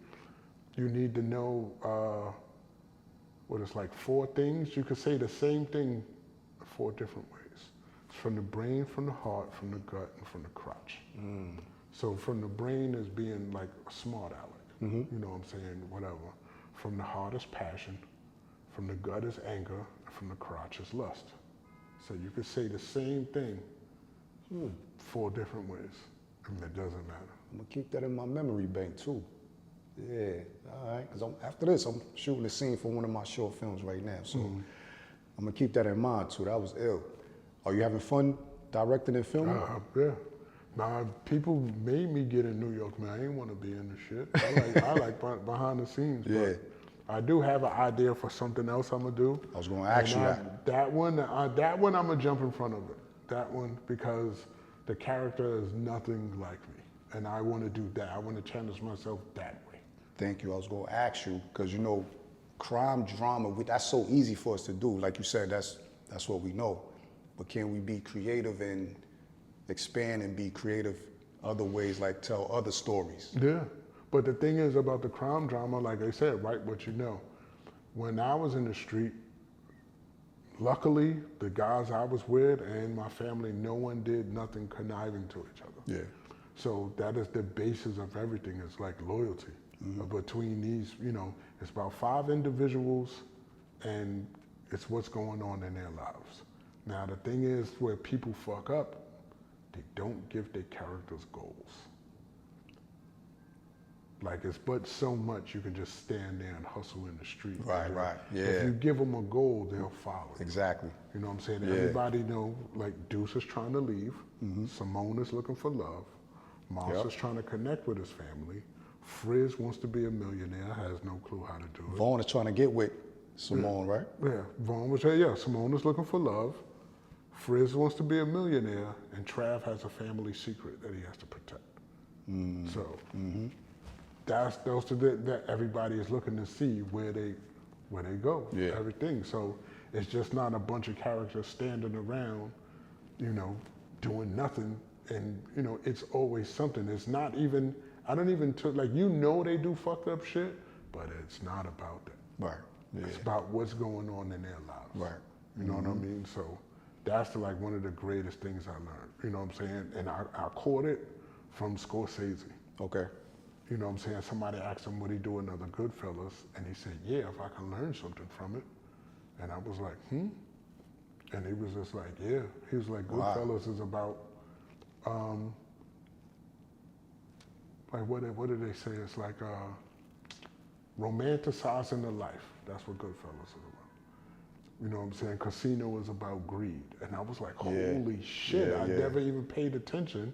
you need to know what it's like 4 things. You could say the same thing 4 different ways. It's from the brain, from the heart, from the gut, and from the crotch. So from the brain is being like a smart aleck. You know what I'm saying, whatever. From the heart is passion, from the gut is anger, and from the crotch is lust. So you could say the same thing 4 different ways. I mean, it doesn't matter. I'm gonna keep that in my memory bank too. Yeah, all right. Because after this, I'm shooting a scene for one of my short films right now. So I'm gonna keep that in mind too. That was ill. Are you having fun directing and filming? Yeah. Now, people made me get in New York, man. I didn't want to be in the shit. I like behind the scenes. Yeah. But I do have an idea for something else I'm gonna do. I was gonna ask you that. That one, I'm gonna jump in front of it. That one, because the character is nothing like me, and I want to do that. I want to challenge myself that way. Thank you. I was gonna ask you because you know, crime drama. That's so easy for us to do. Like you said, that's what we know. But can we be creative and expand and be creative other ways, like tell other stories? Yeah. But the thing is about the crime drama, like I said, write what you know. When I was in the street, luckily, the guys I was with and my family, no one did nothing conniving to each other. Yeah. So that is the basis of everything. It's like loyalty between these, it's about 5 individuals and it's what's going on in their lives. Now, the thing is where people fuck up, they don't give their characters goals. Like, it's but so much you can just stand there and hustle in the street. Right, yeah. If you give them a goal, they'll follow. Exactly. You know what I'm saying? Yeah. Everybody know, like, Deuce is trying to leave. Simone is looking for love. Moss is trying to connect with his family. Frizz wants to be a millionaire, has no clue how to do it. Vaughn is trying to get with Simone, right? Yeah, Vaughn was yeah, Simone is looking for love. Frizz wants to be a millionaire, and Trav has a family secret that he has to protect. So those are that everybody is looking to see where they go. Yeah. Everything. So it's just not a bunch of characters standing around, doing nothing. And it's always something. It's not even. I don't even they do fucked up shit, but it's not about that. Right. Yeah. It's about what's going on in their lives. Right. You know what I mean? So that's like one of the greatest things I learned. You know what I'm saying? And I caught it from Scorsese. Okay. You know what I'm saying? Somebody asked him, would he do another Goodfellas? And he said, yeah, if I can learn something from it. And I was like, And he was just like, yeah. He was like, Goodfellas is about, like what did they say? It's like romanticizing the life. That's what Goodfellas is about. You know what I'm saying? Casino is about greed. And I was like, holy shit, I never even paid attention.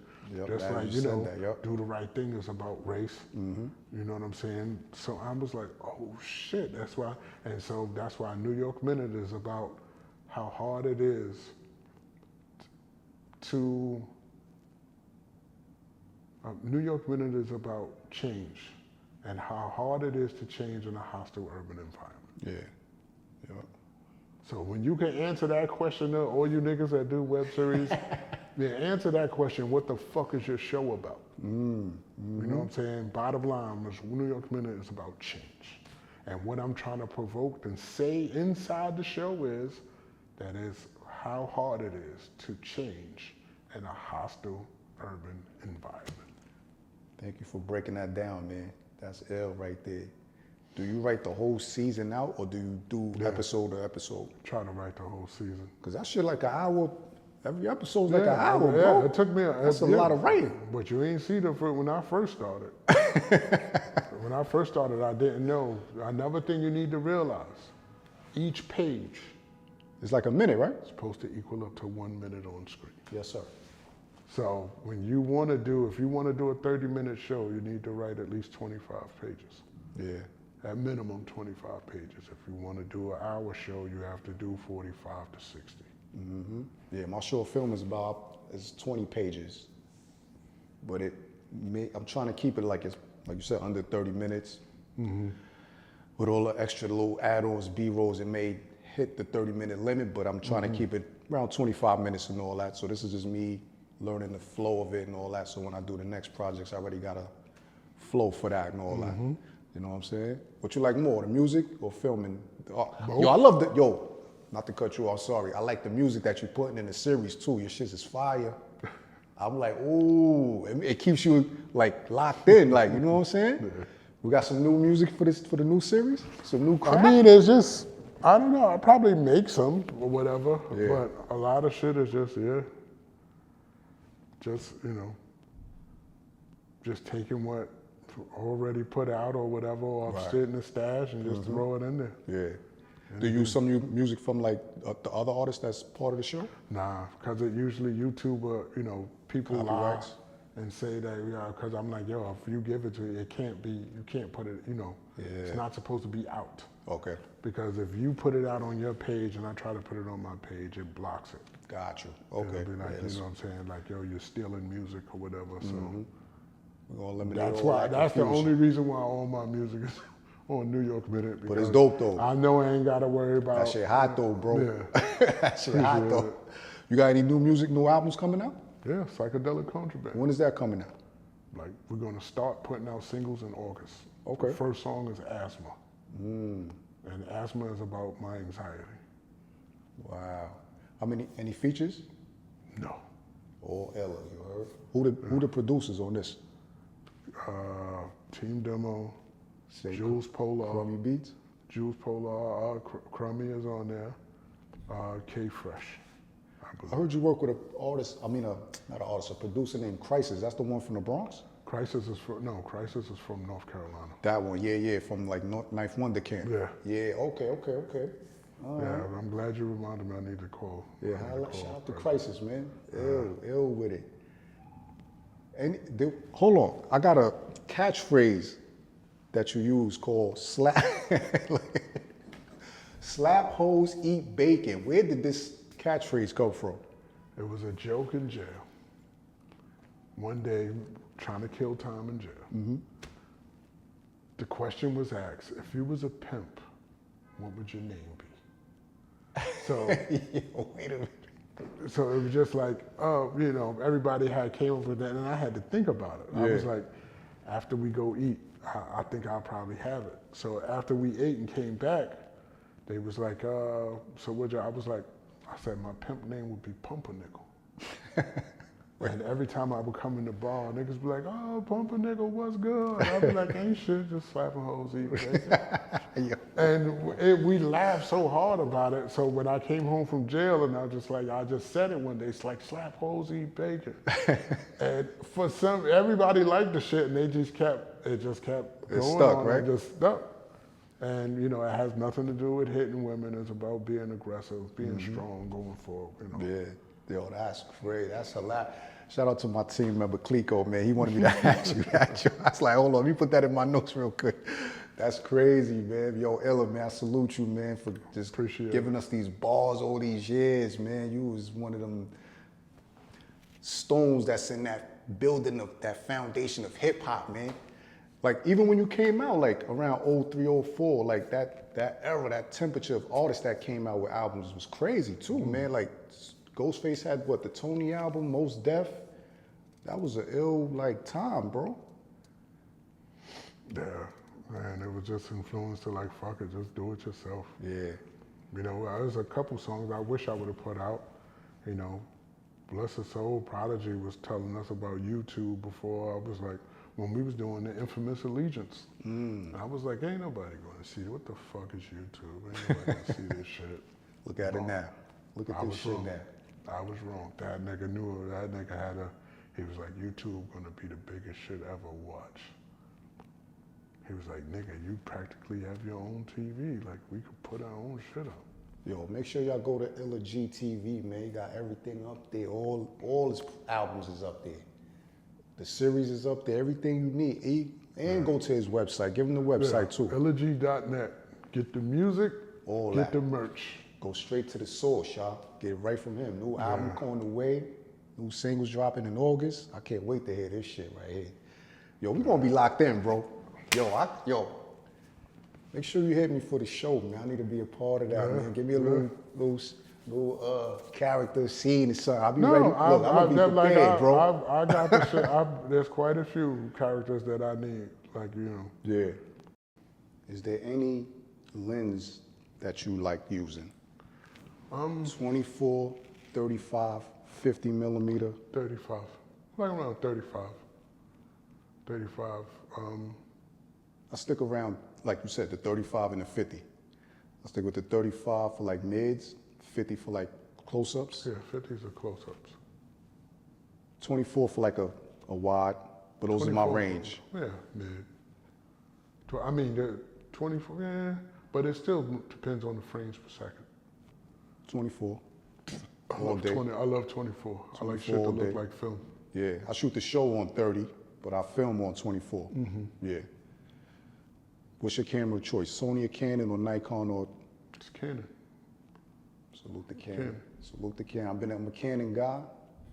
Just like, do the right thing is about race. You know what I'm saying? So I was like, oh shit, that's why. And so that's why New York Minute is about how hard it is to, New York Minute is about change and how hard it is to change in a hostile urban environment. Yeah. So when you can answer that question, all you niggas that do web series, answer that question, what the fuck is your show about? You know what I'm saying? Bottom line, New York Minute is about change. And what I'm trying to provoke and say inside the show is how hard it is to change in a hostile urban environment. Thank you for breaking that down, man. That's ill right there. Do you write the whole season out or do you do episode to episode? Try to write the whole season. Because that shit like an hour, every episode's like an hour, bro. Yeah, it took me That's a lot of writing. But you ain't see that when I first started. When I first started, I didn't know. Another thing you need to realize, each page it's like a minute, right? It's supposed to equal up to 1 minute on screen. Yes, sir. So when if you want to do a 30-minute show, you need to write at least 25 pages. Yeah. At minimum 25 pages. If you want to do an hour show, you have to do 45 to 60. Yeah, my short film is 20 pages, but I'm trying to keep it like you said, under 30 minutes. With all the extra little add-ons, B-rolls, it may hit the 30-minute limit, but I'm trying to keep it around 25 minutes and all that. So this is just me learning the flow of it and all that. So when I do the next projects, I already got a flow for that and all that. You know what I'm saying? What you like more, the music or filming? Yo, I love not to cut you off, sorry. I like the music that you're putting in the series too. Your shit is fire. I'm like, ooh, it keeps you like locked in, like, you know what I'm saying? Yeah. We got some new music for the new series? Some new crap? I mean, it's just, I don't know, I probably make some or whatever, but a lot of shit is just, just, just taking what already put out or whatever, or Right. sit in the stash and just throw it in there. Yeah. Do you use some music from like the other artists that's part of the show? Nah, because it usually YouTuber, people lie Copyrights. and say that, because I'm like, yo, if you give it to it, you can't put it, it's not supposed to be out. Okay. Because if you put it out on your page and I try to put it on my page, it blocks it. Got you. Okay. It'll be like, Yeah, you know what I'm saying? Like, yo, you're stealing music or whatever. So we're gonna eliminate that's all why. that That's the confusion. only reason why all my music is on New York Minute. But it's because dope though. I know I ain't got to worry about. That shit hot though, bro. Yeah. That shit hot Appreciate though. it. You got any new albums coming out? Yeah, Psychedelic Contraband. When is that coming out? Like, we're going to start putting out singles in August. Okay. The first song is Asthma. And asthma is about my anxiety. Wow. Any features? No. All Ella, you heard? Who the producers on this? Team Demo, Say Jules Polar. Crummy Beats? Jules Polar, Crummy is on there. K Fresh. I heard you work with not an artist, a producer named Crise. That's the one from the Bronx? Crisis is from North Carolina. That one, yeah, from like Ninth Wonder Camp. Yeah. Yeah, okay. All right. Yeah, I'm glad you reminded me I need to call. Yeah, shout out to Crisis, man. Ill with it. And hold on, I got a catchphrase that you use called slap hoes eat bacon. Where did this catchphrase come from? It was a joke in jail. One day, trying to kill time in jail. The question was asked, if you was a pimp, what would your name be? So, Wait a minute. so it was just like, everybody came up with that, and I had to think about it. I was like, after we go eat, I think I'll probably have it. So after we ate and came back, they was like, so I was like, I said my pimp name would be Pumpernickel. And every time I would come in the bar, niggas be like, oh, Pumpernickel, what's good? I'd be like, ain't shit, just slapping hoes, eating bacon. And we laughed so hard about it. So when I came home from jail and I just said it one day, it's like, slap hoes, eat bacon. And for everybody liked the shit and it just kept going stuck, on. right? It just stuck. And, it has nothing to do with hitting women. It's about being aggressive, being strong, going forward, Yeah, yo, that's great. That's hilarious. Shout out to my team member Clecquot, man. He wanted me to ask you that. I was like, hold on, let me put that in my notes real quick. That's crazy, man. Yo, Ella, man, I salute you, man, for just giving us these bars all these years, man. You was one of them stones that's in that building of that foundation of hip hop, man. Like, even when you came out, like, around 03, 04, like, that era, that temperature of artists that came out with albums was crazy, too, man. Like, Ghostface had, the Tony album, Most Def? That was an ill, time, bro. Yeah, man, it was just influenced to, fuck it, just do it yourself. Yeah. There's a couple songs I wish I would have put out. Bless His Soul, Prodigy was telling us about YouTube before. I was like, when we was doing the infamous Allegiance. I was like, ain't nobody gonna see it. What the fuck is YouTube? Ain't nobody gonna see this shit. Look at it now. Look at this shit wrong. now. I was wrong. That nigga knew it. That nigga he was like, YouTube gonna be the biggest shit ever watch. He was like, nigga, you practically have your own TV. Like, we could put our own shit up. Yo, make sure y'all go to Illa G TV, man. He got everything up there. All his albums is up there. The series is up there. Everything you need. And go to his website. Give him the website, too. Elegy.net. Get the music, All get that. the merch. Go straight to the source, y'all. Get it right from him. New album on the way. New singles dropping in August. I can't wait to hear this shit right here. Yo, we gonna be locked in, bro. Yo, make sure you hit me for the show, man. I need to be a part of that, man. Give me a little character scene or something. I'll be ready. Look, I'm gonna be prepared, bro. I got the shit. There's quite a few characters that I need, Yeah. Is there any lens that you like using? 24, 35, 50 millimeter. 35. Like around 35. 35. I stick around, like you said, the 35 and the 50. I stick with the 35 for mids, 50 for close-ups. Yeah, 50s are close-ups. 24 for like a wide, but those are my 24, range. Yeah, mid. I mean, the 24, yeah, but it still depends on the frames per second. 24. I love 20. I love 24. I like shit that look like film. Yeah, I shoot the show on 30, but I film on 24. Yeah. What's your camera choice? Sony or Canon or Nikon or? It's Canon. Salute the Canon. Salute the Canon. I'm a Canon guy.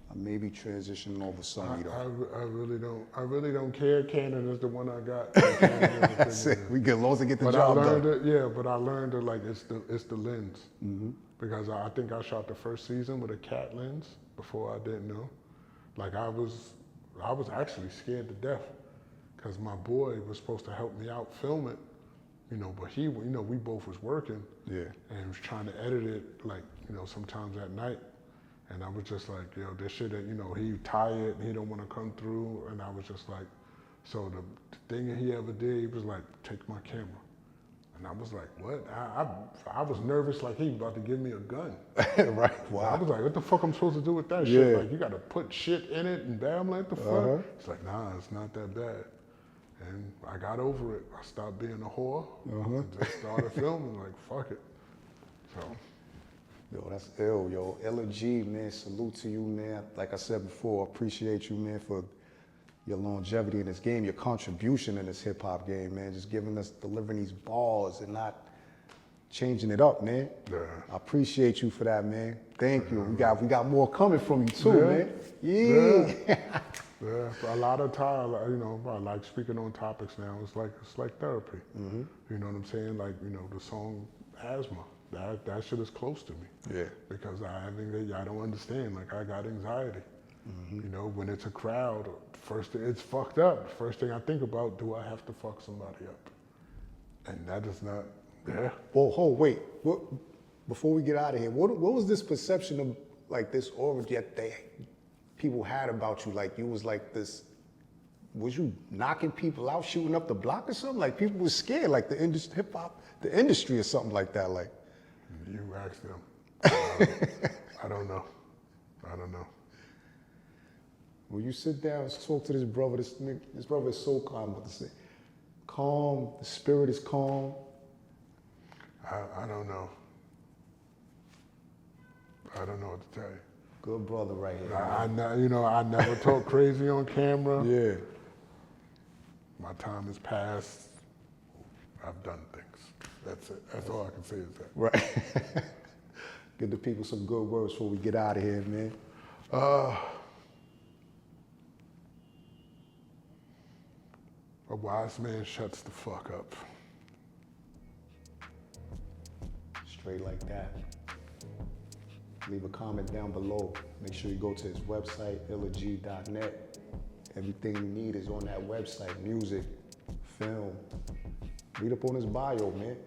I may be transitioning over Sony though. I really don't care. Canon is the one I got. We get long to get the but job I learned done. it, but I learned it like it's the lens. Because I think I shot the first season with a cat lens before I didn't know. Like I was actually scared to death because my boy was supposed to help me out film it, but he, we both was working. Yeah. And was trying to edit it like, sometimes at night. And I was just like, this shit that, he tired and he don't want to come through. And I was just like, so the thing that he ever did, he was like, take my camera. And I was like, what? I was nervous like he about to give me a gun. Right, wow. I was like, what the fuck I'm supposed to do with that shit? Like, you got to put shit in it and bam, like the fuck? It's like, nah, it's not that bad. And I got over it. I stopped being a whore. And just started filming, like, fuck it. So. Yo, that's ill, yo. L&G, man, salute to you, man. Like I said before, appreciate you, man, for your longevity in this game, your contribution in this hip hop game, man. Just giving us, delivering these balls and not changing it up, man. Yeah. I appreciate you for that, man. Thank you. We got more coming from you too, man. Yeah. A lot of time, I like speaking on topics now. It's like therapy. You know what I'm saying? Like, the song Asthma. That shit is close to me. Yeah. Because I don't understand. Like I got anxiety. When it's a crowd, it's fucked up. First thing I think about, do I have to fuck somebody up? And that is not. Yeah. Well, wait. Before we get out of here, what was this perception of like this aura that people had about you? Like you was like this. Was you knocking people out, shooting up the block or something? Like people was scared, like the hip hop, the industry or something like that. Like. You ask them. I don't know. When you sit down and talk to this brother, this brother is so calm. What to say? Calm. The spirit is calm. I don't know. I don't know what to tell you. Good brother right here. I never talk crazy on camera. Yeah. My time has passed. I've done things. That's it. That's all I can say is that. Right. Give the people some good words before we get out of here, man. A wise man shuts the fuck up. Straight like that. Leave a comment down below. Make sure you go to his website, illag.net. Everything you need is on that website. Music, film. Read up on his bio, man.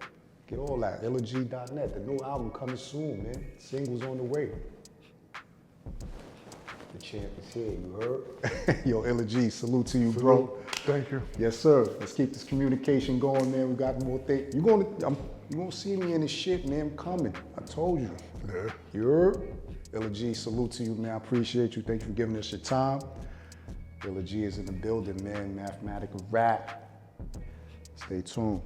Get all that. illag.net. The new album coming soon, man. Singles on the way. The champ is here, you heard? Yo, Illag, salute to you, bro. Thank you. Yes, sir. Let's keep this communication going, man. We got more things. You gonna see me in this shit, man. I'm coming. I told you. Yeah. You heard? Illag, salute to you, man. I appreciate you. Thank you for giving us your time. Illag is in the building, man. Mathematical rap. Stay tuned.